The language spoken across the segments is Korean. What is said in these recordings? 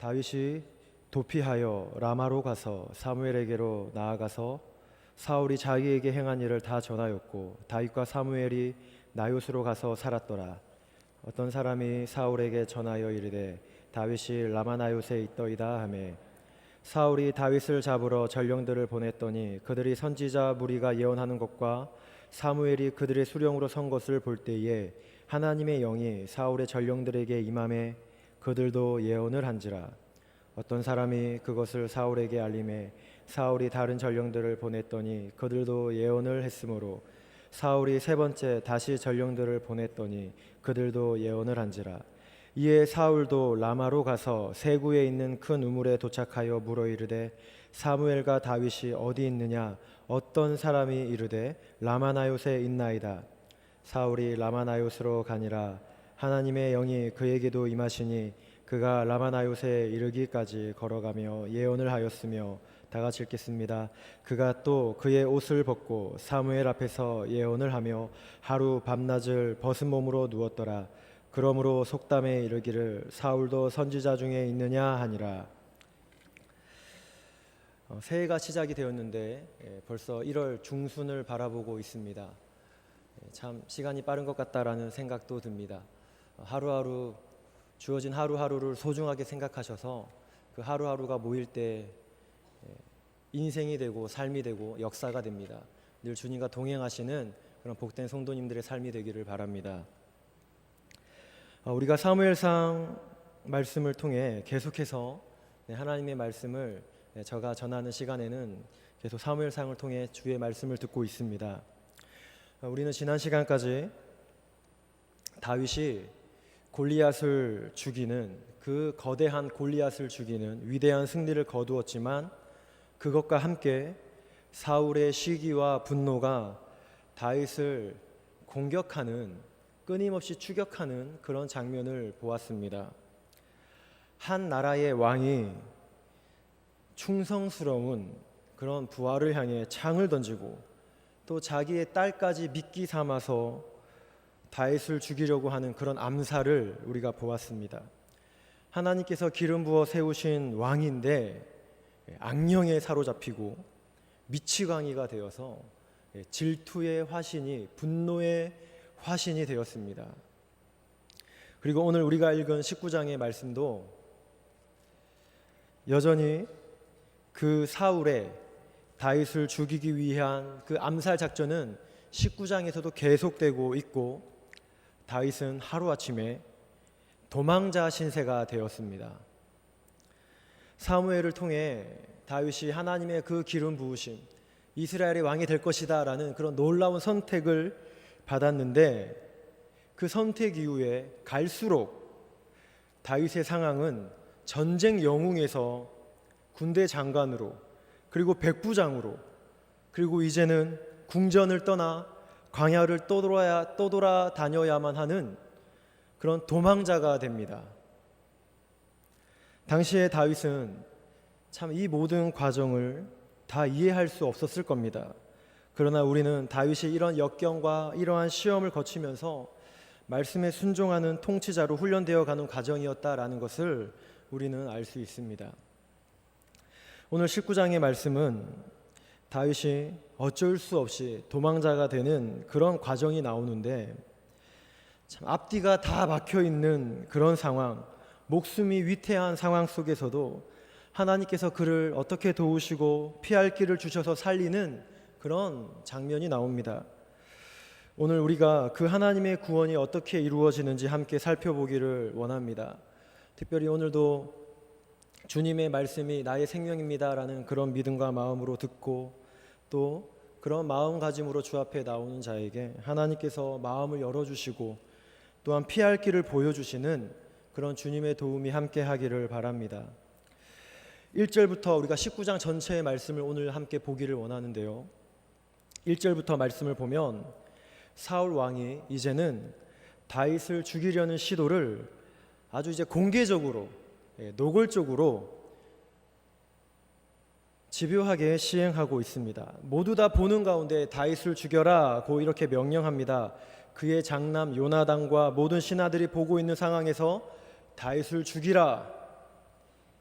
다윗이 도피하여 라마로 가서 사무엘에게로 나아가서 사울이 자기에게 행한 일을 다 전하였고 다윗과 사무엘이 나요스로 가서 살았더라. 어떤 사람이 사울에게 전하여 이르되 다윗이 라마나요스에 있더이다 하매 사울이 다윗을 잡으러 전령들을 보냈더니 그들이 선지자 무리가 예언하는 것과 사무엘이 그들의 수령으로 선 것을 볼 때에 하나님의 영이 사울의 전령들에게 임함에 그들도 예언을 한지라. 어떤 사람이 그것을 사울에게 알림해 사울이 다른 전령들을 보냈더니 그들도 예언을 했으므로 사울이 세 번째 다시 전령들을 보냈더니 그들도 예언을 한지라. 이에 사울도 라마로 가서 세구에 있는 큰 우물에 도착하여 물어 이르되 사무엘과 다윗이 어디 있느냐? 어떤 사람이 이르되 라마나요스에 있나이다. 사울이 라마나요스로 가니라. 하나님의 영이 그에게도 임하시니 그가 라마나요스에 이르기까지 걸어가며 예언을 하였으며, 다 같이 읽겠습니다. 그가 또 그의 옷을 벗고 사무엘 앞에서 예언을 하며 하루 밤낮을 벗은 몸으로 누웠더라. 그러므로 속담에 이르기를 사울도 선지자 중에 있느냐 하니라. 새해가 시작이 되었는데 벌써 1월 중순을 바라보고 있습니다. 참 시간이 빠른 것 같다라는 생각도 듭니다. 하루하루 주어진 하루하루를 소중하게 생각하셔서 그 하루하루가 모일 때 인생이 되고 삶이 되고 역사가 됩니다. 늘 주님과 동행하시는 그런 복된 성도님들의 삶이 되기를 바랍니다. 우리가 사무엘상 말씀을 통해 계속해서 하나님의 말씀을 제가 전하는 시간에는 계속 사무엘상을 통해 주의 말씀을 듣고 있습니다. 우리는 지난 시간까지 다윗이 골리앗을 죽이는, 그 거대한 골리앗을 죽이는 위대한 승리를 거두었지만 그것과 함께 사울의 시기와 분노가 다윗을 공격하는, 끊임없이 추격하는 그런 장면을 보았습니다. 한 나라의 왕이 충성스러운 그런 부하를 향해 창을 던지고 또 자기의 딸까지 미끼 삼아서 다윗을 죽이려고 하는 그런 암살을 우리가 보았습니다. 하나님께서 기름 부어 세우신 왕인데 악령에 사로잡히고 미치광이가 되어서 질투의 화신이, 분노의 화신이 되었습니다. 그리고 오늘 우리가 읽은 19장의 말씀도 여전히 그 사울의 다윗을 죽이기 위한 그 암살 작전은 19장에서도 계속되고 있고 다윗은 하루아침에 도망자 신세가 되었습니다. 사무엘을 통해 다윗이 하나님의 그 기름 부으심, 이스라엘의 왕이 될 것이다 라는 그런 놀라운 선택을 받았는데 그 선택 이후에 갈수록 다윗의 상황은 전쟁 영웅에서 군대 장관으로, 그리고 백부장으로, 그리고 이제는 궁전을 떠나 광야를 떠돌아다녀야만 하는 그런 도망자가 됩니다. 당시의 다윗은 참 이 모든 과정을 다 이해할 수 없었을 겁니다. 그러나 우리는 다윗이 이런 역경과 이러한 시험을 거치면서 말씀에 순종하는 통치자로 훈련되어 가는 과정이었다라는 것을 우리는 알 수 있습니다. 오늘 19장의 말씀은 다윗이 어쩔 수 없이 도망자가 되는 그런 과정이 나오는데 참 앞뒤가 다 막혀있는 그런 상황, 목숨이 위태한 상황 속에서도 하나님께서 그를 어떻게 도우시고 피할 길을 주셔서 살리는 그런 장면이 나옵니다. 오늘 우리가 그 하나님의 구원이 어떻게 이루어지는지 함께 살펴보기를 원합니다. 특별히 오늘도 주님의 말씀이 나의 생명입니다 라는 그런 믿음과 마음으로 듣고 또 그런 마음가짐으로 주 앞에 나오는 자에게 하나님께서 마음을 열어주시고 또한 피할 길을 보여주시는 그런 주님의 도움이 함께 하기를 바랍니다. 1절부터 우리가 19장 전체의 말씀을 오늘 함께 보기를 원하는데요, 1절부터 말씀을 보면 사울 왕이 이제는 다윗을 죽이려는 시도를 아주 이제 공개적으로, 노골적으로 집요하게 시행하고 있습니다. 모두 다 보는 가운데 다윗을 죽여라고 이렇게 명령합니다. 그의 장남 요나단과 모든 신하들이 보고 있는 상황에서 다윗을 죽이라,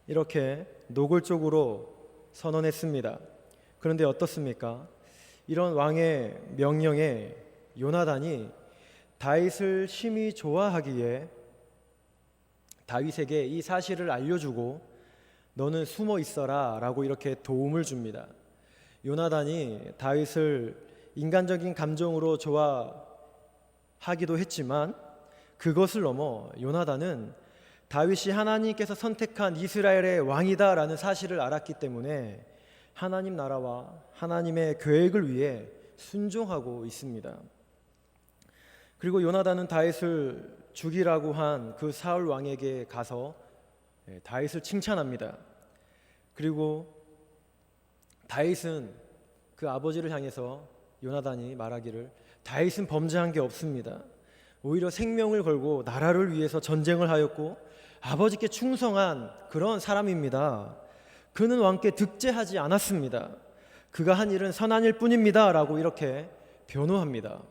이렇게 노골적으로 선언했습니다. 그런데 어떻습니까? 이런 왕의 명령에 요나단이 다윗을 심히 좋아하기에 다윗에게 이 사실을 알려주고 너는 숨어 있어라 라고 이렇게 도움을 줍니다. 요나단이 다윗을 인간적인 감정으로 좋아하기도 했지만 그것을 넘어 요나단은 다윗이 하나님께서 선택한 이스라엘의 왕이다라는 사실을 알았기 때문에 하나님 나라와 하나님의 계획을 위해 순종하고 있습니다. 그리고 요나단은 다윗을 죽이라고 한 그 사울 왕에게 가서 다윗을 칭찬합니다. 그리고 다윗은 그 아버지를 향해서 요나단이 말하기를 다윗은 범죄한 게 없습니다. 오히려 생명을 걸고 나라를 위해서 전쟁을 하였고 아버지께 충성한 그런 사람입니다. 그는 왕께 득죄하지 않았습니다. 그가 한 일은 선한 일 뿐입니다 라고 이렇게 변호합니다.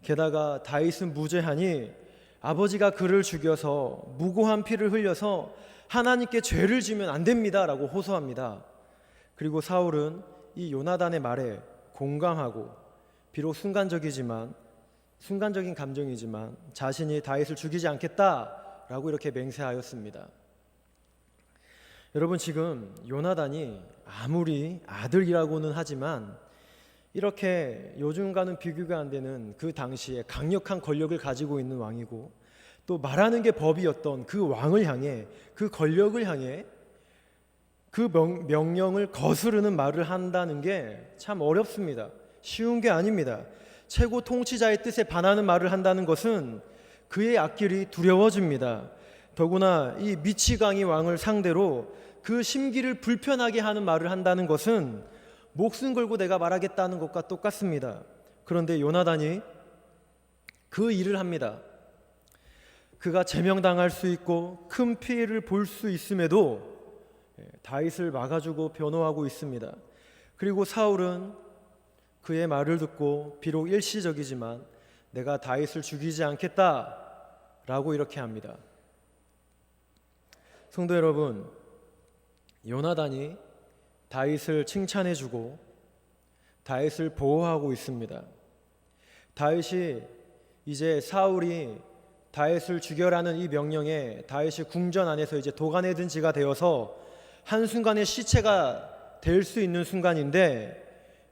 게다가 다윗은 무죄하니 아버지가 그를 죽여서 무고한 피를 흘려서 하나님께 죄를 지면 안 됩니다 라고 호소합니다. 그리고 사울은 이 요나단의 말에 공감하고 비록 순간적인 감정이지만 자신이 다윗을 죽이지 않겠다라고 이렇게 맹세하였습니다. 여러분, 지금 요나단이 아무리 아들이라고는 하지만 이렇게 요즘과는 비교가 안 되는 그 당시에 강력한 권력을 가지고 있는 왕이고 또 말하는 게 법이었던 그 왕을 향해, 그 권력을 향해 그 명령을 거스르는 말을 한다는 게 참 어렵습니다. 쉬운 게 아닙니다. 최고 통치자의 뜻에 반하는 말을 한다는 것은 그의 앞길이 두려워집니다. 더구나 이 미치광이 왕을 상대로 그 심기를 불편하게 하는 말을 한다는 것은 목숨 걸고 내가 말하겠다는 것과 똑같습니다. 그런데 요나단이 그 일을 합니다. 그가 제명당할 수 있고 큰 피해를 볼 수 있음에도 다윗을 막아주고 변호하고 있습니다. 그리고 사울은 그의 말을 듣고 비록 일시적이지만 내가 다윗을 죽이지 않겠다라고 이렇게 합니다. 성도 여러분, 요나단이 다윗을 칭찬해주고 다윗을 보호하고 있습니다. 다윗이 이제 사울이 다윗을 죽여라는 이 명령에 다윗이 궁전 안에서 이제 도간에 든 지가 되어서 한순간에 시체가 될 수 있는 순간인데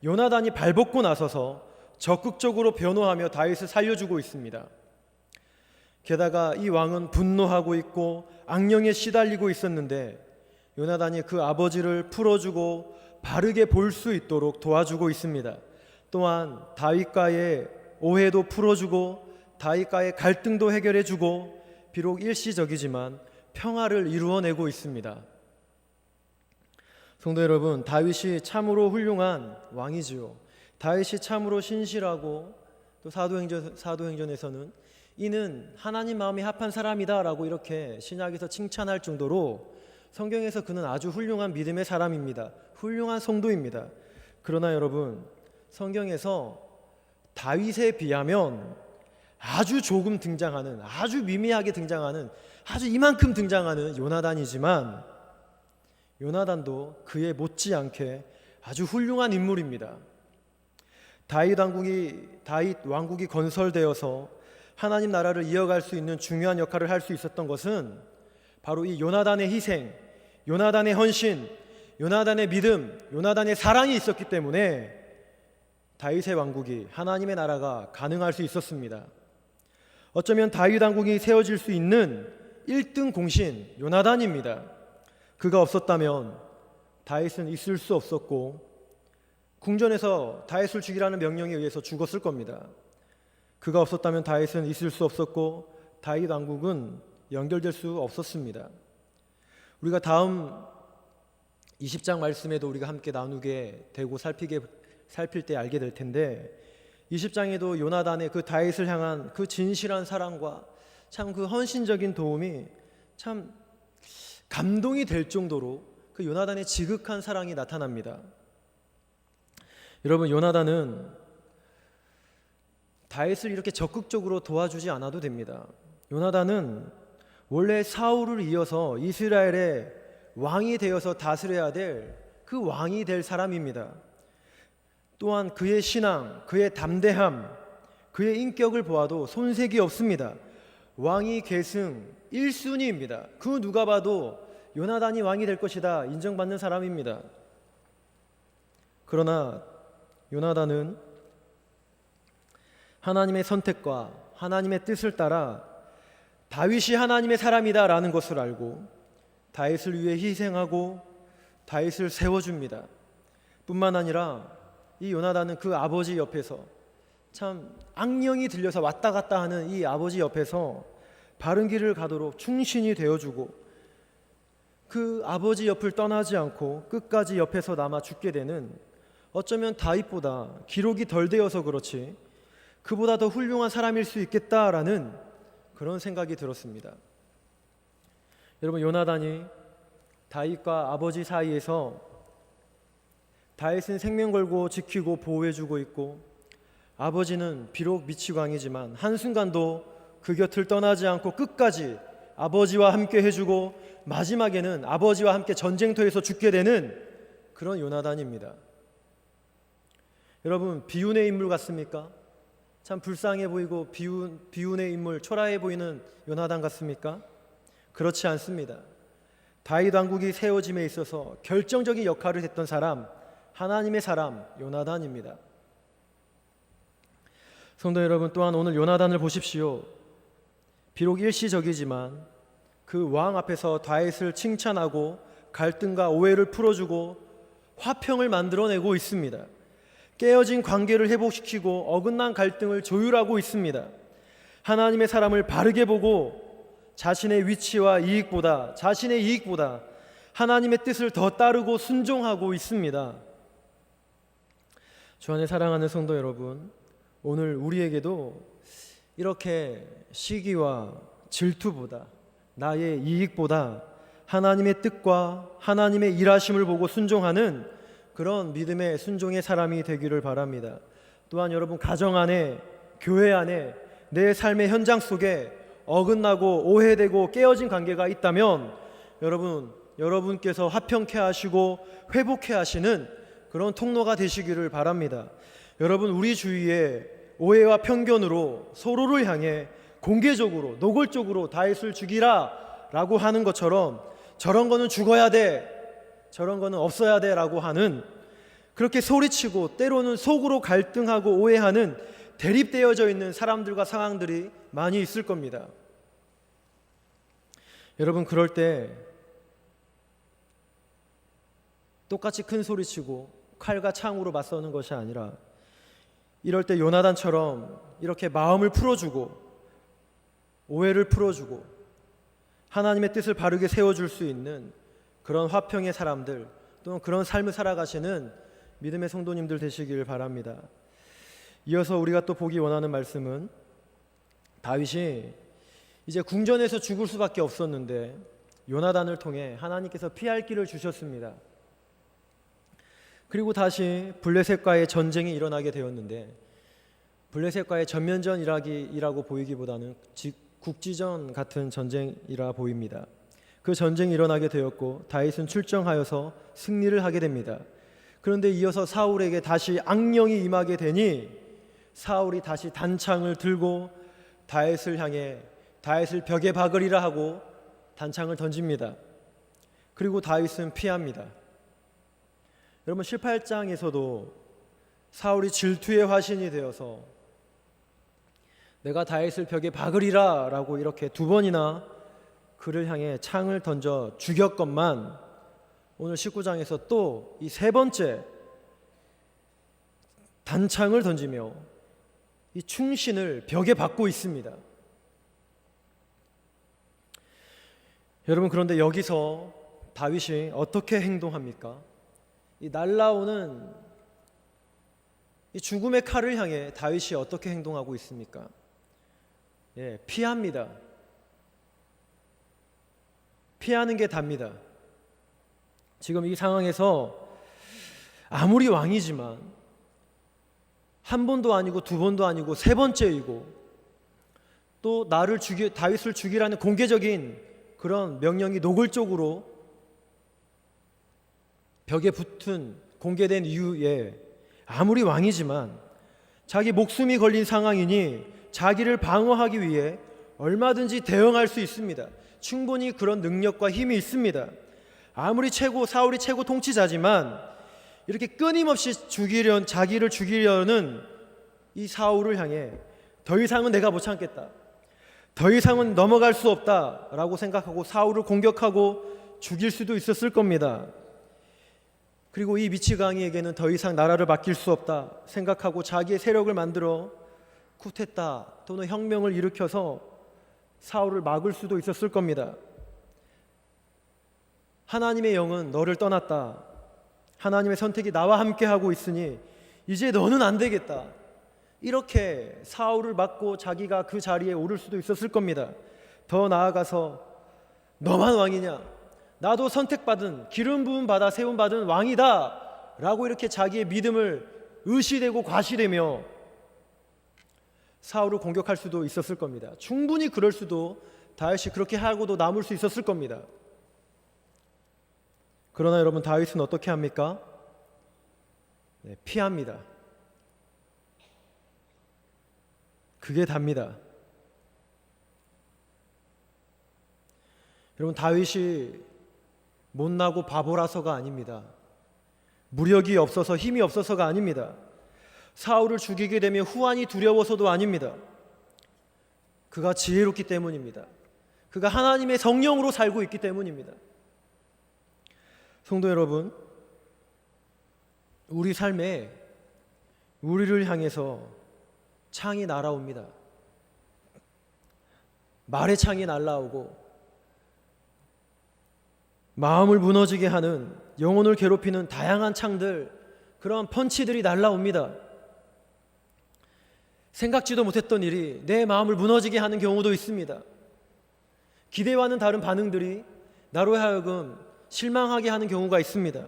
요나단이 발벗고 나서서 적극적으로 변호하며 다윗을 살려주고 있습니다. 게다가 이 왕은 분노하고 있고 악령에 시달리고 있었는데 요나단이 그 아버지를 풀어주고 바르게 볼 수 있도록 도와주고 있습니다. 또한 다윗과의 오해도 풀어주고 다윗과의 갈등도 해결해주고 비록 일시적이지만 평화를 이루어내고 있습니다. 성도 여러분, 다윗이 참으로 훌륭한 왕이지요. 다윗이 참으로 신실하고 또 사도행전에서는 이는 하나님 마음이 합한 사람이다 라고 이렇게 신약에서 칭찬할 정도로 성경에서 그는 아주 훌륭한 믿음의 사람입니다. 훌륭한 성도입니다. 그러나 여러분, 성경에서 다윗에 비하면 아주 조금 등장하는, 아주 미미하게 등장하는, 아주 이만큼 등장하는 요나단이지만 요나단도 그에 못지않게 아주 훌륭한 인물입니다. 다윗 왕국이 건설되어서 하나님 나라를 이어갈 수 있는 중요한 역할을 할 수 있었던 것은 바로 이 요나단의 희생, 요나단의 헌신, 요나단의 믿음, 요나단의 사랑이 있었기 때문에 다윗의 왕국이, 하나님의 나라가 가능할 수 있었습니다. 어쩌면 다윗 왕국이 세워질 수 있는 1등 공신 요나단입니다. 그가 없었다면 다윗은 있을 수 없었고 궁전에서 다윗을 죽이라는 명령에 의해서 죽었을 겁니다. 그가 없었다면 다윗은 있을 수 없었고 다윗 왕국은 연결될 수 없었습니다. 우리가 다음 20장 말씀에도 우리가 함께 나누게 되고 살필 때 알게 될 텐데 20장에도 요나단의 그 다윗을 향한 그 진실한 사랑과 참 그 헌신적인 도움이 참 감동이 될 정도로 그 요나단의 지극한 사랑이 나타납니다. 여러분, 요나단은 다윗을 이렇게 적극적으로 도와주지 않아도 됩니다. 요나단은 원래 사울을 이어서 이스라엘의 왕이 되어서 다스려야 될 그 왕이 될 사람입니다. 또한 그의 신앙, 그의 담대함, 그의 인격을 보아도 손색이 없습니다. 왕위 계승 1순위입니다. 그 누가 봐도 요나단이 왕이 될 것이다 인정받는 사람입니다. 그러나 요나단은 하나님의 선택과 하나님의 뜻을 따라 다윗이 하나님의 사람이다라는 것을 알고 다윗을 위해 희생하고 다윗을 세워줍니다. 뿐만 아니라 이 요나단은 그 아버지 옆에서 참 악령이 들려서 왔다 갔다 하는 이 아버지 옆에서 바른 길을 가도록 충신이 되어주고 그 아버지 옆을 떠나지 않고 끝까지 옆에서 남아 죽게 되는, 어쩌면 다윗보다 기록이 덜 되어서 그렇지 그보다 더 훌륭한 사람일 수 있겠다라는 그런 생각이 들었습니다. 여러분, 요나단이 다윗과 아버지 사이에서 다윗은 생명 걸고 지키고 보호해주고 있고 아버지는 비록 미치광이지만 한순간도 그 곁을 떠나지 않고 끝까지 아버지와 함께 해주고 마지막에는 아버지와 함께 전쟁터에서 죽게 되는 그런 요나단입니다. 여러분, 비운의 인물 같습니까? 참 불쌍해 보이고 비운의 인물, 초라해 보이는 요나단 같습니까? 그렇지 않습니다. 다윗 왕국이 세워짐에 있어서 결정적인 역할을 했던 사람, 하나님의 사람 요나단입니다. 성도 여러분, 또한 오늘 요나단을 보십시오. 비록 일시적이지만 그 왕 앞에서 다윗을 칭찬하고 갈등과 오해를 풀어주고 화평을 만들어내고 있습니다. 깨어진 관계를 회복시키고 어긋난 갈등을 조율하고 있습니다. 하나님의 사람을 바르게 보고 자신의 이익보다 하나님의 뜻을 더 따르고 순종하고 있습니다. 주 안에 사랑하는 성도 여러분, 오늘 우리에게도 이렇게 시기와 질투보다, 나의 이익보다 하나님의 뜻과 하나님의 일하심을 보고 순종하는 그런 믿음의 순종의 사람이 되기를 바랍니다. 또한 여러분, 가정 안에, 교회 안에, 내 삶의 현장 속에 어긋나고 오해되고 깨어진 관계가 있다면 여러분께서 화평케 하시고 회복케 하시는 그런 통로가 되시기를 바랍니다. 여러분, 우리 주위에 오해와 편견으로 서로를 향해 공개적으로 노골적으로 다윗을 죽이라 라고 하는 것처럼 저런 거는 죽어야 돼, 저런 거는 없어야 돼 라고 하는, 그렇게 소리치고 때로는 속으로 갈등하고 오해하는 대립되어져 있는 사람들과 상황들이 많이 있을 겁니다. 여러분, 그럴 때 똑같이 큰 소리치고 칼과 창으로 맞서는 것이 아니라 이럴 때 요나단처럼 이렇게 마음을 풀어주고 오해를 풀어주고 하나님의 뜻을 바르게 세워줄 수 있는 그런 화평의 사람들, 또는 그런 삶을 살아가시는 믿음의 성도님들 되시길 바랍니다. 이어서 우리가 또 보기 원하는 말씀은, 다윗이 이제 궁전에서 죽을 수밖에 없었는데 요나단을 통해 하나님께서 피할 길을 주셨습니다. 그리고 다시 블레셋과의 전쟁이 일어나게 되었는데, 블레셋과의 전면전이라고 보이기보다는 국지전 같은 전쟁이라 보입니다. 그 전쟁이 일어나게 되었고 다윗은 출정하여서 승리를 하게 됩니다. 그런데 이어서 사울에게 다시 악령이 임하게 되니 사울이 다시 단창을 들고 다윗을 향해 다윗을 벽에 박으리라 하고 단창을 던집니다. 그리고 다윗은 피합니다. 여러분, 18장에서도 사울이 질투의 화신이 되어서 내가 다윗을 벽에 박으리라 라고 이렇게 2번이나 그를 향해 창을 던져 죽였건만, 오늘 19장에서 또 이 3번째 단창을 던지며 이 충신을 벽에 박고 있습니다. 여러분, 그런데 여기서 다윗이 어떻게 행동합니까? 이 날라오는 이 죽음의 칼을 향해 다윗이 어떻게 행동하고 있습니까? 피합니다. 피하는 게 답니다. 지금 이 상황에서 아무리 왕이지만 한 번도 아니고 2번도 아니고 3번째이고, 또 다윗을 죽이라는 공개적인 그런 명령이 노골적으로 벽에 붙은 공개된 이후에 아무리 왕이지만 자기 목숨이 걸린 상황이니 자기를 방어하기 위해 얼마든지 대응할 수 있습니다. 충분히 그런 능력과 힘이 있습니다. 아무리 사울이 최고 통치자지만 이렇게 끊임없이 자기를 죽이려는 이 사울을 향해 더 이상은 내가 못 참겠다, 더 이상은 넘어갈 수 없다라고 생각하고 사울을 공격하고 죽일 수도 있었을 겁니다. 그리고 이 미치광이에게는 더 이상 나라를 맡길 수 없다 생각하고 자기의 세력을 만들어 쿠데타 또는 혁명을 일으켜서 사울을 막을 수도 있었을 겁니다. 하나님의 영은 너를 떠났다, 하나님의 선택이 나와 함께하고 있으니 이제 너는 안 되겠다, 이렇게 사울을 막고 자기가 그 자리에 오를 수도 있었을 겁니다. 더 나아가서 너만 왕이냐, 나도 선택받은 기름 부음 받아 세움 받은 왕이다 라고 이렇게 자기의 믿음을 의시되고 과시되며 사울을 공격할 수도 있었을 겁니다. 충분히 그럴 수도, 다윗이 그렇게 하고도 남을 수 있었을 겁니다. 그러나 여러분, 다윗은 어떻게 합니까? 피합니다. 그게 답니다. 여러분, 다윗이 못나고 바보라서가 아닙니다. 무력이 없어서 힘이 없어서가 아닙니다. 사울을 죽이게 되면 후환이 두려워서도 아닙니다. 그가 지혜롭기 때문입니다. 그가 하나님의 성령으로 살고 있기 때문입니다. 성도 여러분, 우리 삶에 우리를 향해서 창이 날아옵니다. 말의 창이 날아오고 마음을 무너지게 하는, 영혼을 괴롭히는 다양한 창들, 그런 펀치들이 날아옵니다. 생각지도 못했던 일이 내 마음을 무너지게 하는 경우도 있습니다. 기대와는 다른 반응들이 나로 하여금 실망하게 하는 경우가 있습니다.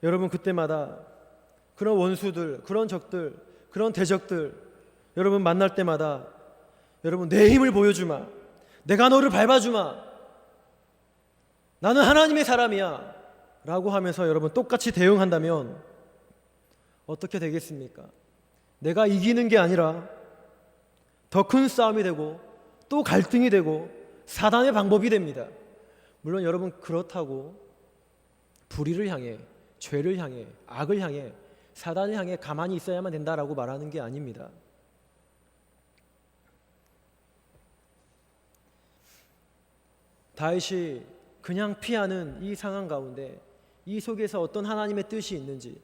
여러분, 그때마다 그런 원수들, 그런 적들, 그런 대적들 여러분 만날 때마다 여러분, 내 힘을 보여주마, 내가 너를 밟아주마, 나는 하나님의 사람이야 라고 하면서 여러분 똑같이 대응한다면 어떻게 되겠습니까? 내가 이기는 게 아니라 더 큰 싸움이 되고 또 갈등이 되고 사단의 방법이 됩니다. 물론 여러분, 그렇다고 불의를 향해, 죄를 향해, 악을 향해, 사단을 향해 가만히 있어야만 된다라고 말하는 게 아닙니다. 다윗이 그냥 피하는 이 상황 가운데 이 속에서 어떤 하나님의 뜻이 있는지,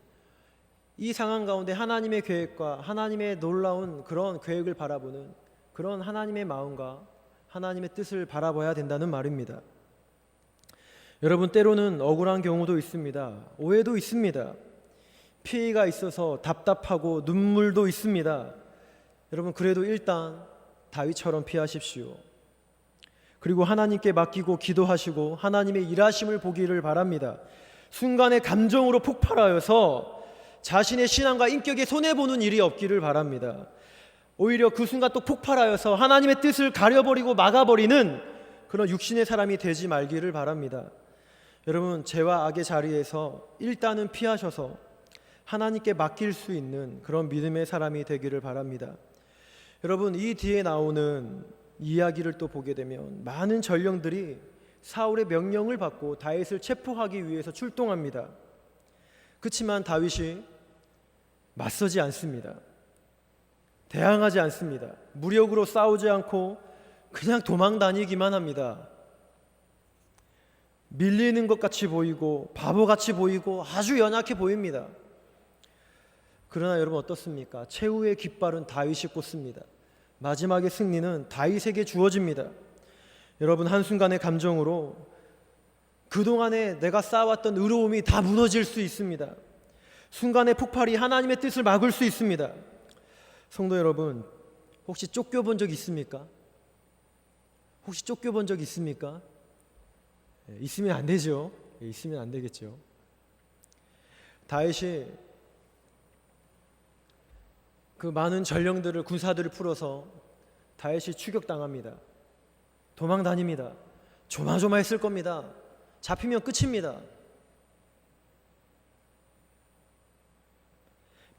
이 상황 가운데 하나님의 계획과 하나님의 놀라운 그런 계획을 바라보는 그런 하나님의 마음과 하나님의 뜻을 바라봐야 된다는 말입니다. 여러분, 때로는 억울한 경우도 있습니다. 오해도 있습니다. 피해가 있어서 답답하고 눈물도 있습니다. 여러분, 그래도 일단 다윗처럼 피하십시오. 그리고 하나님께 맡기고 기도하시고 하나님의 일하심을 보기를 바랍니다. 순간의 감정으로 폭발하여서 자신의 신앙과 인격에 손해보는 일이 없기를 바랍니다. 오히려 그 순간 또 폭발하여서 하나님의 뜻을 가려버리고 막아버리는 그런 육신의 사람이 되지 말기를 바랍니다. 여러분, 죄와 악의 자리에서 일단은 피하셔서 하나님께 맡길 수 있는 그런 믿음의 사람이 되기를 바랍니다. 여러분, 이 뒤에 나오는 이야기를 또 보게 되면 많은 전령들이 사울의 명령을 받고 다윗을 체포하기 위해서 출동합니다. 그렇지만 다윗이 맞서지 않습니다. 대항하지 않습니다. 무력으로 싸우지 않고 그냥 도망 다니기만 합니다. 밀리는 것 같이 보이고 바보같이 보이고 아주 연약해 보입니다. 그러나 여러분, 어떻습니까? 최후의 깃발은 다윗이 꽂습니다. 마지막의 승리는 다윗에게 주어집니다. 여러분, 한순간의 감정으로 그동안에 내가 쌓아왔던 의로움이 다 무너질 수 있습니다. 순간의 폭발이 하나님의 뜻을 막을 수 있습니다. 성도 여러분, 혹시 쫓겨본 적 있습니까? 혹시 쫓겨본 적 있습니까? 있으면 안 되죠. 있으면 안 되겠죠. 다윗이 그 많은 전령들을, 군사들을 풀어서 다윗이 추격당합니다. 도망 다닙니다. 조마조마했을 겁니다. 잡히면 끝입니다.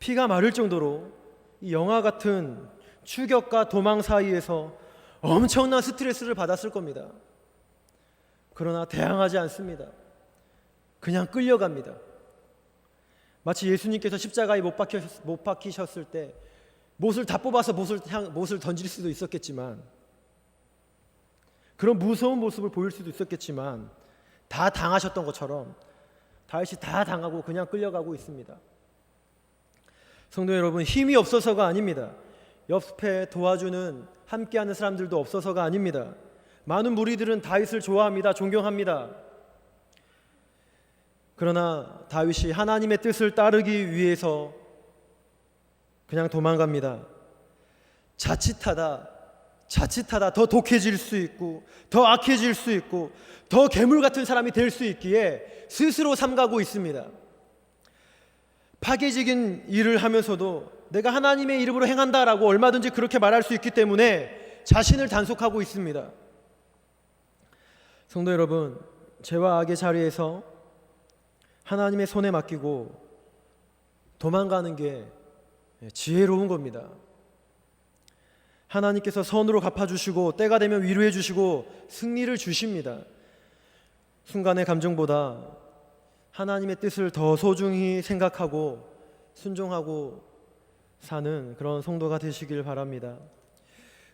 피가 마를 정도로 이 영화 같은 추격과 도망 사이에서 엄청난 스트레스를 받았을 겁니다. 그러나 대항하지 않습니다. 그냥 끌려갑니다. 마치 예수님께서 십자가에 못 박히셨을 때 못을 다 뽑아서 못을 던질 수도 있었겠지만, 그런 무서운 모습을 보일 수도 있었겠지만, 다 당하셨던 것처럼 다윗이 다 당하고 그냥 끌려가고 있습니다. 성도 여러분, 힘이 없어서가 아닙니다. 옆에 도와주는 함께하는 사람들도 없어서가 아닙니다. 많은 무리들은 다윗을 좋아합니다. 존경합니다. 그러나 다윗이 하나님의 뜻을 따르기 위해서 그냥 도망갑니다. 자칫하다 더 독해질 수 있고, 더 악해질 수 있고, 더 괴물 같은 사람이 될 수 있기에 스스로 삼가고 있습니다. 파괴적인 일을 하면서도 내가 하나님의 이름으로 행한다라고 얼마든지 그렇게 말할 수 있기 때문에 자신을 단속하고 있습니다. 성도 여러분, 죄와 악의 자리에서 하나님의 손에 맡기고 도망가는 게 지혜로운 겁니다. 하나님께서 선으로 갚아주시고 때가 되면 위로해 주시고 승리를 주십니다. 순간의 감정보다 하나님의 뜻을 더 소중히 생각하고 순종하고 사는 그런 성도가 되시길 바랍니다.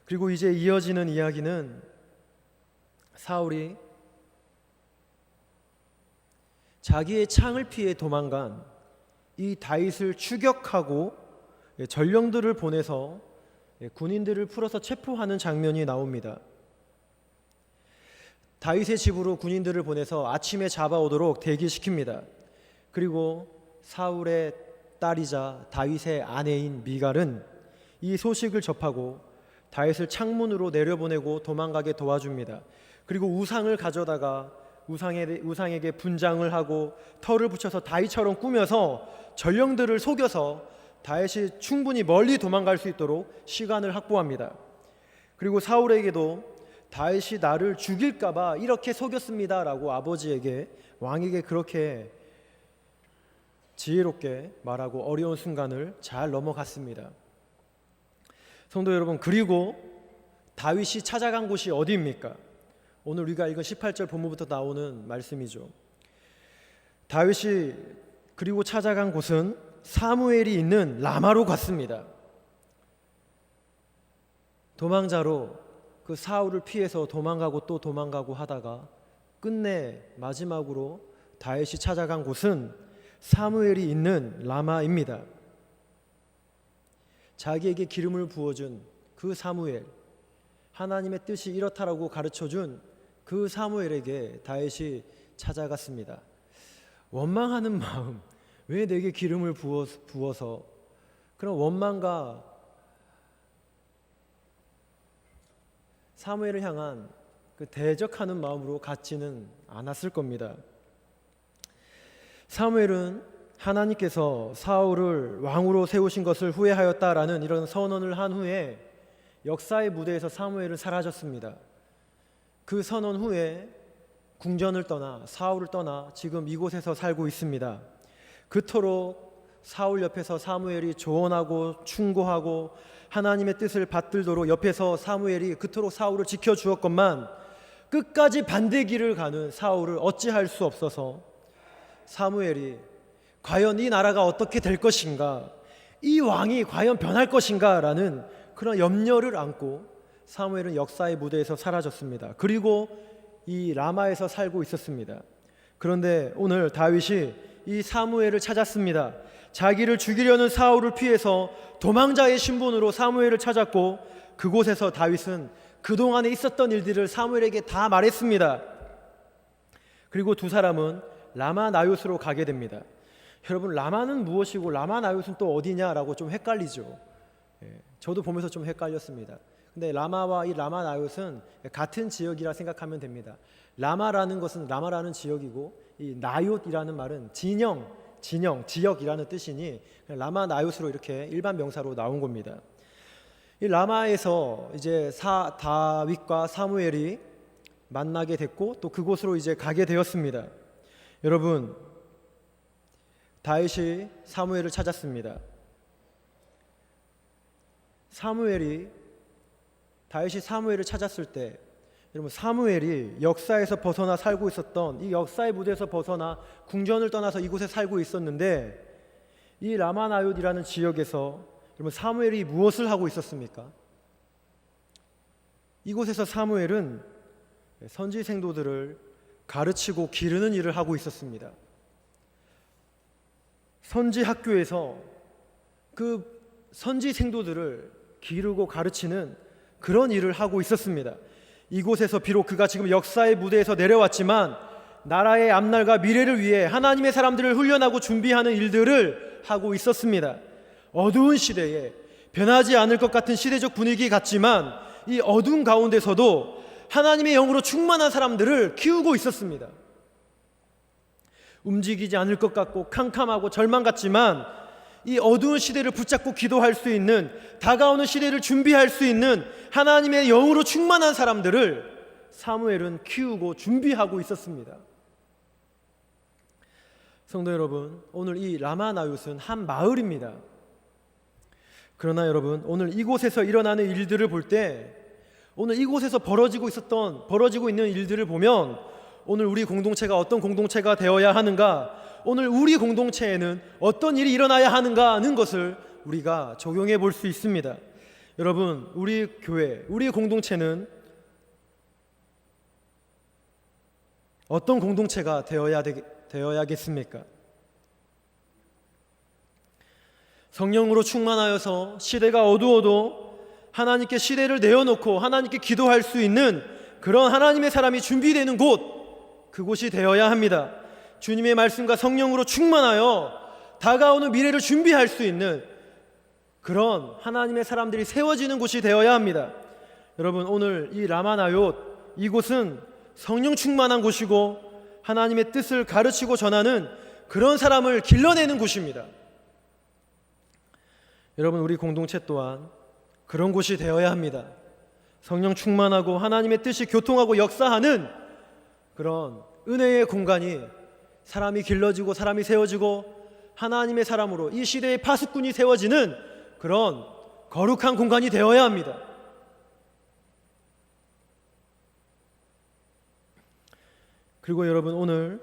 그리고 이제 이어지는 이야기는 사울이 자기의 창을 피해 도망간 이 다윗을 추격하고 전령들을 보내서 군인들을 풀어서 체포하는 장면이 나옵니다. 다윗의 집으로 군인들을 보내서 아침에 잡아오도록 대기시킵니다. 그리고 사울의 딸이자 다윗의 아내인 미갈은 이 소식을 접하고 다윗을 창문으로 내려보내고 도망가게 도와줍니다. 그리고 우상을 가져다가 우상에게 분장을 하고 털을 붙여서 다윗처럼 꾸며서 전령들을 속여서 다윗이 충분히 멀리 도망갈 수 있도록 시간을 확보합니다. 그리고 사울에게도 다윗이 나를 죽일까 봐 이렇게 속였습니다 라고 아버지에게, 왕에게 그렇게 지혜롭게 말하고 어려운 순간을 잘 넘어갔습니다. 성도 여러분, 그리고 다윗이 찾아간 곳이 어디입니까? 오늘 우리가 읽은 18절 본문부터 나오는 말씀이죠. 다윗이 그리고 찾아간 곳은 사무엘이 있는 라마로 갔습니다. 도망자로 그 사울을 피해서 도망가고 또 도망가고 하다가 끝내 마지막으로 다윗이 찾아간 곳은 사무엘이 있는 라마입니다. 자기에게 기름을 부어준 그 사무엘, 하나님의 뜻이 이렇다라고 가르쳐준 그 사무엘에게 다윗이 찾아갔습니다. 원망하는 마음, 왜 내게 기름을 부어서, 그런 원망과 사무엘을 향한 그 대적하는 마음으로 같지는 않았을 겁니다. 사무엘은 하나님께서 사울을 왕으로 세우신 것을 후회하였다라는 이런 선언을 한 후에 역사의 무대에서 사무엘은 사라졌습니다. 그 선언 후에 궁전을 떠나 사울을 떠나 지금 이곳에서 살고 있습니다. 그토록 사울 옆에서 사무엘이 조언하고 충고하고 하나님의 뜻을 받들도록 옆에서 사무엘이 그토록 사울을 지켜주었건만 끝까지 반대길을 가는 사울을 어찌할 수 없어서 사무엘이 과연 이 나라가 어떻게 될 것인가, 이 왕이 과연 변할 것인가 라는 그런 염려를 안고 사무엘은 역사의 무대에서 사라졌습니다. 그리고 이 라마에서 살고 있었습니다. 그런데 오늘 다윗이 이 사무엘을 찾았습니다. 자기를 죽이려는 사울을 피해서 도망자의 신분으로 사무엘을 찾았고, 그곳에서 다윗은 그동안에 있었던 일들을 사무엘에게 다 말했습니다. 그리고 두 사람은 라마 나요스로 가게 됩니다. 여러분, 라마는 무엇이고 라마 나요스는 또 어디냐라고 좀 헷갈리죠. 저도 보면서 좀 헷갈렸습니다. 근데 라마와 이 라마 나요스는 같은 지역이라 생각하면 됩니다. 라마라는 것은 라마라는 지역이고, 이 나요이라는 말은 진영, 지역이라는 뜻이니 라마 나요스로 이렇게 일반 명사로 나온 겁니다. 이 라마에서 이제 다윗과 사무엘이 만나게 됐고 또 그곳으로 이제 가게 되었습니다. 여러분, 다윗이 사무엘을 찾았습니다. 다윗이 사무엘을 찾았을 때, 여러분, 사무엘이 역사에서 벗어나 살고 있었던, 이 역사의 무대에서 벗어나 궁전을 떠나서 이곳에 살고 있었는데, 이 라마나옳이라는 지역에서 여러분, 사무엘이 무엇을 하고 있었습니까? 이곳에서 사무엘은 선지 생도들을 가르치고 기르는 일을 하고 있었습니다. 선지 학교에서 그 선지 생도들을 기르고 가르치는 그런 일을 하고 있었습니다. 이곳에서 비록 그가 지금 역사의 무대에서 내려왔지만 나라의 앞날과 미래를 위해 하나님의 사람들을 훈련하고 준비하는 일들을 하고 있었습니다. 어두운 시대에 변하지 않을 것 같은 시대적 분위기 같지만 이 어두운 가운데서도 하나님의 영으로 충만한 사람들을 키우고 있었습니다. 움직이지 않을 것 같고 캄캄하고 절망 같지만 이 어두운 시대를 붙잡고 기도할 수 있는, 다가오는 시대를 준비할 수 있는 하나님의 영으로 충만한 사람들을 사무엘은 키우고 준비하고 있었습니다. 성도 여러분, 오늘 이 라마나옳은 한 마을입니다. 그러나 여러분, 오늘 이곳에서 일어나는 일들을 볼 때, 오늘 이곳에서 벌어지고 있는 일들을 보면 오늘 우리 공동체가 어떤 공동체가 되어야 하는가, 오늘 우리 공동체에는 어떤 일이 일어나야 하는가 하는 것을 우리가 적용해 볼 수 있습니다. 여러분, 우리 교회, 우리 공동체는 어떤 공동체가 되어야겠습니까? 성령으로 충만하여서 시대가 어두워도 하나님께 시대를 내어놓고 하나님께 기도할 수 있는 그런 하나님의 사람이 준비되는 곳, 그곳이 되어야 합니다. 주님의 말씀과 성령으로 충만하여 다가오는 미래를 준비할 수 있는 그런 하나님의 사람들이 세워지는 곳이 되어야 합니다. 여러분, 오늘 이 라마나옳, 이곳은 성령 충만한 곳이고 하나님의 뜻을 가르치고 전하는 그런 사람을 길러내는 곳입니다. 여러분, 우리 공동체 또한 그런 곳이 되어야 합니다. 성령 충만하고 하나님의 뜻이 교통하고 역사하는 그런 은혜의 공간이, 사람이 길러지고 사람이 세워지고 하나님의 사람으로 이 시대의 파수꾼이 세워지는 그런 거룩한 공간이 되어야 합니다. 그리고 여러분, 오늘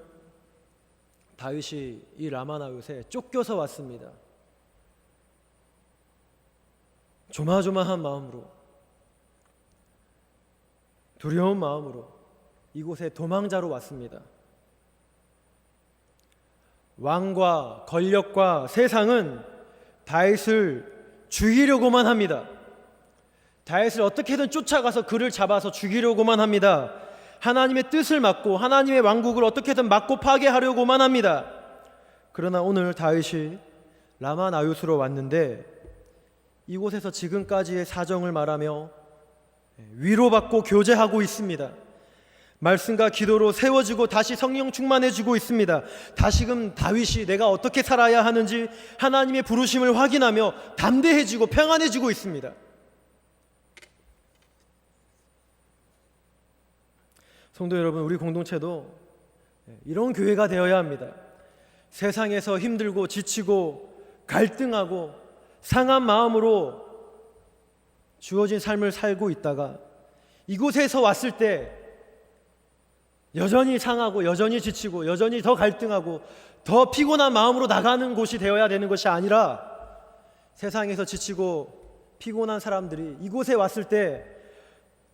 다윗이 이 라마나옳에 쫓겨서 왔습니다. 조마조마한 마음으로, 두려운 마음으로 이곳에 도망자로 왔습니다. 왕과 권력과 세상은 다윗을 죽이려고만 합니다. 다윗을 어떻게든 쫓아가서 그를 잡아서 죽이려고만 합니다. 하나님의 뜻을 막고 하나님의 왕국을 어떻게든 막고 파괴하려고만 합니다. 그러나 오늘 다윗이 라마나옳으로 왔는데 이곳에서 지금까지의 사정을 말하며 위로받고 교제하고 있습니다. 말씀과 기도로 세워지고 다시 성령 충만해지고 있습니다. 다시금 다윗이 내가 어떻게 살아야 하는지 하나님의 부르심을 확인하며 담대해지고 평안해지고 있습니다. 성도 여러분, 우리 공동체도 이런 교회가 되어야 합니다. 세상에서 힘들고 지치고 갈등하고 상한 마음으로 주어진 삶을 살고 있다가 이곳에서 왔을 때 여전히 상하고 여전히 지치고 여전히 더 갈등하고 더 피곤한 마음으로 나가는 곳이 되어야 되는 것이 아니라, 세상에서 지치고 피곤한 사람들이 이곳에 왔을 때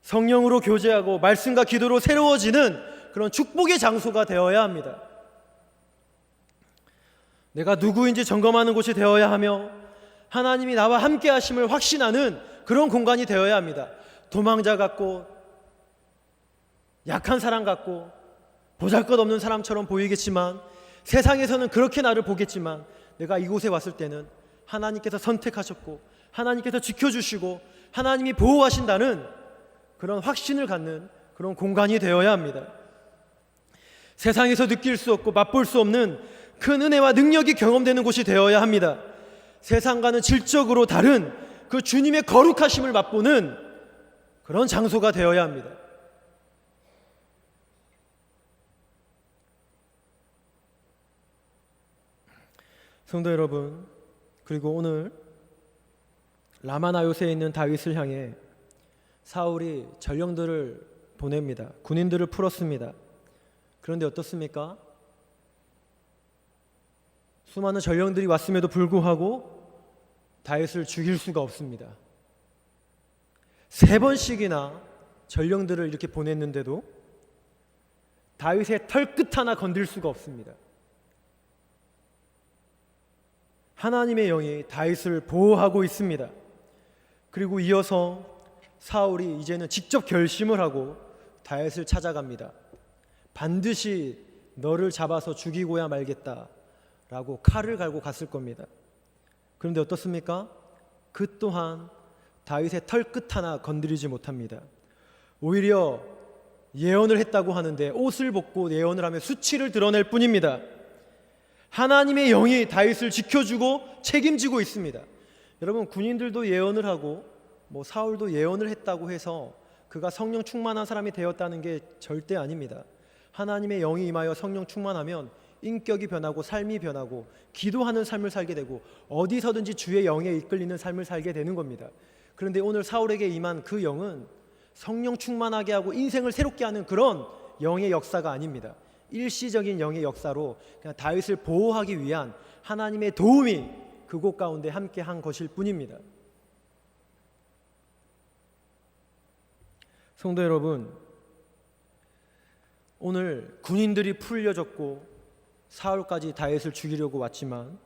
성령으로 교제하고 말씀과 기도로 새로워지는 그런 축복의 장소가 되어야 합니다. 내가 누구인지 점검하는 곳이 되어야 하며 하나님이 나와 함께 하심을 확신하는 그런 공간이 되어야 합니다. 도망자 같고 약한 사람 같고 보잘것없는 사람처럼 보이겠지만, 세상에서는 그렇게 나를 보겠지만, 내가 이곳에 왔을 때는 하나님께서 선택하셨고 하나님께서 지켜주시고 하나님이 보호하신다는 그런 확신을 갖는 그런 공간이 되어야 합니다. 세상에서 느낄 수 없고 맛볼 수 없는 큰 은혜와 능력이 경험되는 곳이 되어야 합니다. 세상과는 질적으로 다른 그 주님의 거룩하심을 맛보는 그런 장소가 되어야 합니다. 성도 여러분, 그리고 오늘 라마나요스에 있는 다윗을 향해 사울이 전령들을 보냅니다. 군인들을 풀었습니다. 그런데 어떻습니까? 수많은 전령들이 왔음에도 불구하고 다윗을 죽일 수가 없습니다. 3번씩이나 전령들을 이렇게 보냈는데도 다윗의 털끝 하나 건들 수가 없습니다. 하나님의 영이 다윗을 보호하고 있습니다. 그리고 이어서 사울이 이제는 직접 결심을 하고 다윗을 찾아갑니다. 반드시 너를 잡아서 죽이고야 말겠다 라고 칼을 갈고 갔을 겁니다. 그런데 어떻습니까? 그 또한 다윗의 털끝 하나 건드리지 못합니다. 오히려 예언을 했다고 하는데 옷을 벗고 예언을 하며 수치를 드러낼 뿐입니다. 하나님의 영이 다윗을 지켜주고 책임지고 있습니다. 여러분, 군인들도 예언을 하고 사울도 예언을 했다고 해서 그가 성령 충만한 사람이 되었다는 게 절대 아닙니다. 하나님의 영이 임하여 성령 충만하면 인격이 변하고 삶이 변하고 기도하는 삶을 살게 되고 어디서든지 주의 영에 이끌리는 삶을 살게 되는 겁니다. 그런데 오늘 사울에게 임한 그 영은 성령 충만하게 하고 인생을 새롭게 하는 그런 영의 역사가 아닙니다. 일시적인 영의 역사로 그냥 다윗을 보호하기 위한 하나님의 도움이 그곳 가운데 함께 한 것일 뿐입니다. 성도 여러분, 오늘 군인들이 풀려졌고 사울까지 다윗을 죽이려고 왔지만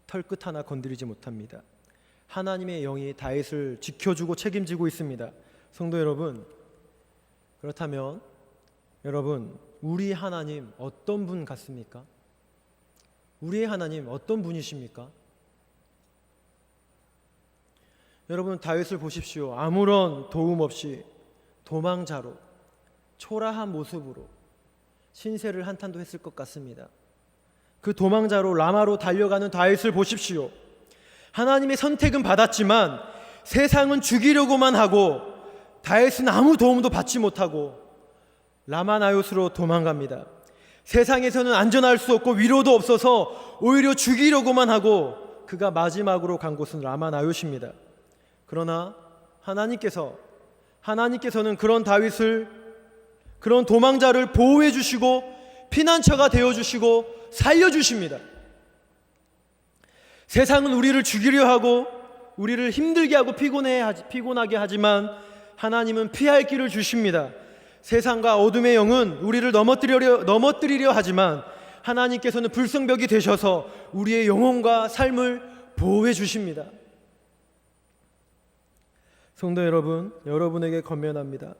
털끝 하나 건드리지 못합니다. 하나님의 영이 다윗을 지켜주고 책임지고 있습니다. 성도 여러분, 그렇다면 여러분, 우리 하나님 어떤 분 같습니까? 우리의 하나님 어떤 분이십니까? 여러분, 다윗을 보십시오. 아무런 도움 없이 도망자로 초라한 모습으로 신세를 한탄도 했을 것 같습니다. 그 도망자로 라마로 달려가는 다윗을 보십시오. 하나님의 선택은 받았지만 세상은 죽이려고만 하고 다윗은 아무 도움도 받지 못하고 라마나요스로 도망갑니다. 세상에서는 안전할 수 없고 위로도 없어서 오히려 죽이려고만 하고 그가 마지막으로 간 곳은 라마나요스입니다. 그러나 하나님께서는 그런 다윗을, 그런 도망자를 보호해 주시고 피난처가 되어 주시고 살려 주십니다. 세상은 우리를 죽이려 하고 우리를 힘들게 하고 피곤하게 하지만 하나님은 피할 길을 주십니다. 세상과 어둠의 영은 우리를 넘어뜨리려 하지만 하나님께서는 불성벽이 되셔서 우리의 영혼과 삶을 보호해 주십니다. 성도 여러분, 여러분에게 권면합니다.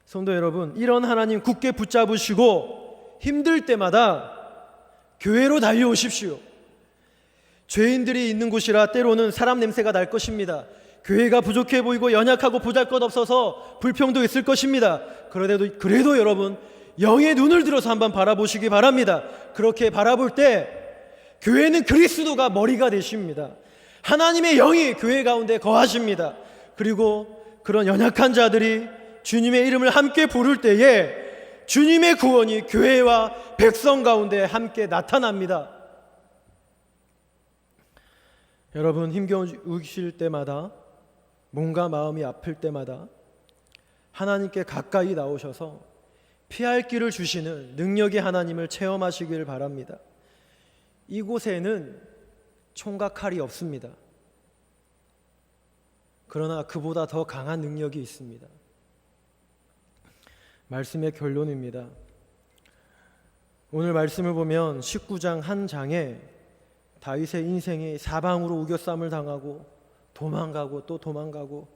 성도 여러분, 이런 하나님 굳게 붙잡으시고 힘들 때마다 교회로 달려오십시오. 죄인들이 있는 곳이라 때로는 사람 냄새가 날 것입니다. 교회가 부족해 보이고 연약하고 보잘것없어서 불평도 있을 것입니다. 그래도 여러분, 영의 눈을 들어서 한번 바라보시기 바랍니다. 그렇게 바라볼 때 교회는 그리스도가 머리가 되십니다. 하나님의 영이 교회 가운데 거하십니다. 그리고 그런 연약한 자들이 주님의 이름을 함께 부를 때에 주님의 구원이 교회와 백성 가운데 함께 나타납니다. 여러분, 힘겨우실 때마다, 몸과 마음이 아플 때마다 하나님께 가까이 나오셔서 피할 길을 주시는 능력의 하나님을 체험하시길 바랍니다. 이곳에는 총과 칼이 없습니다. 그러나 그보다 더 강한 능력이 있습니다. 말씀의 결론입니다. 오늘 말씀을 보면 19장 한 장에 다윗의 인생이 사방으로 우겨쌈을 당하고 도망가고 또 도망가고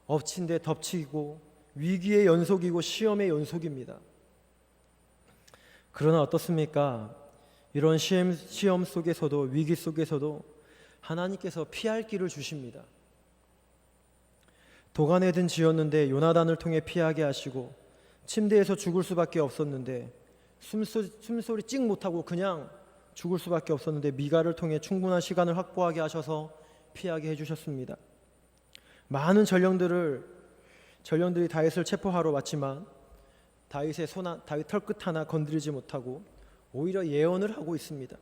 엎친 데 덮치고 위기의 연속이고 시험의 연속입니다. 그러나 어떻습니까? 이런 시험 속에서도, 위기 속에서도 하나님께서 피할 길을 주십니다. 도간에 든 지었는데 요나단을 통해 피하게 하시고, 침대에서 죽을 수밖에 없었는데 숨소리 찍 못하고 그냥 죽을 수밖에 없었는데 미가를 통해 충분한 시간을 확보하게 하셔서 피하게 해주셨습니다. 많은 전령들이 다윗을 체포하러 왔지만 다윗 털끝 하나 건드리지 못하고 오히려 예언을 하고 있습니다.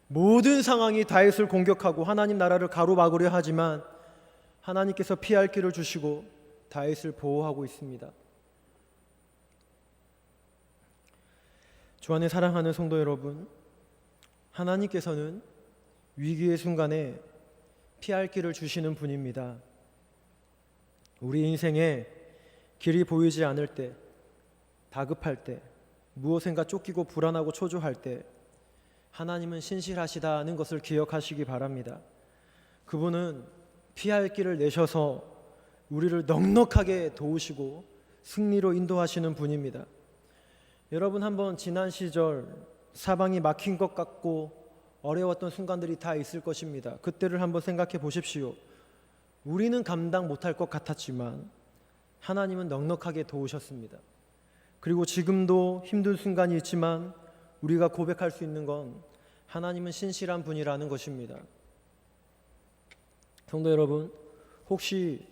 모든 상황이 다윗을 공격하고 하나님 나라를 가로막으려 하지만 하나님께서 피할 길을 주시고 다윗을 보호하고 있습니다. 주 안에 사랑하는 성도 여러분, 하나님께서는 위기의 순간에 피할 길을 주시는 분입니다. 우리 인생에 길이 보이지 않을 때, 다급할 때, 무엇인가 쫓기고 불안하고 초조할 때 하나님은 신실하시다는 것을 기억하시기 바랍니다. 그분은 피할 길을 내셔서 우리를 넉넉하게 도우시고 승리로 인도하시는 분입니다. 여러분, 한번 지난 시절 사방이 막힌 것 같고 어려웠던 순간들이 다 있을 것입니다. 그때를 한번 생각해 보십시오. 우리는 감당 못할 것 같았지만 하나님은 넉넉하게 도우셨습니다. 그리고 지금도 힘든 순간이 있지만 우리가 고백할 수 있는 건 하나님은 신실한 분이라는 것입니다. 성도 여러분, 혹시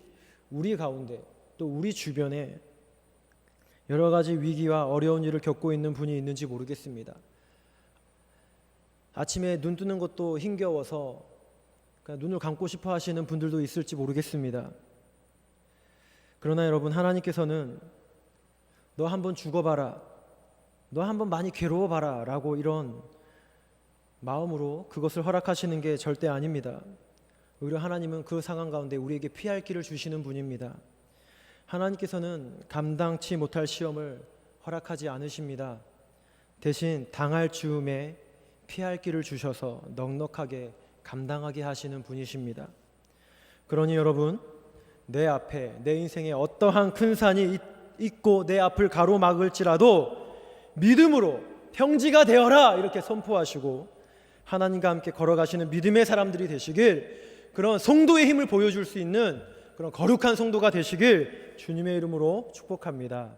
우리 가운데 또 우리 주변에 여러 가지 위기와 어려운 일을 겪고 있는 분이 있는지 모르겠습니다. 아침에 눈 뜨는 것도 힘겨워서 눈을 감고 싶어 하시는 분들도 있을지 모르겠습니다. 그러나 여러분, 하나님께서는 너 한번 죽어봐라, 너 한번 많이 괴로워봐라 라고 이런 마음으로 그것을 허락하시는 게 절대 아닙니다. 오히려 하나님은 그 상황 가운데 우리에게 피할 길을 주시는 분입니다. 하나님께서는 감당치 못할 시험을 허락하지 않으십니다. 대신 당할 즈음에 피할 길을 주셔서 넉넉하게 감당하게 하시는 분이십니다. 그러니 여러분, 내 앞에 내 인생에 어떠한 큰 산이 있고 내 앞을 가로막을지라도 믿음으로 평지가 되어라 이렇게 선포하시고 하나님과 함께 걸어가시는 믿음의 사람들이 되시길, 그런 성도의 힘을 보여줄 수 있는 그런 거룩한 성도가 되시길 주님의 이름으로 축복합니다.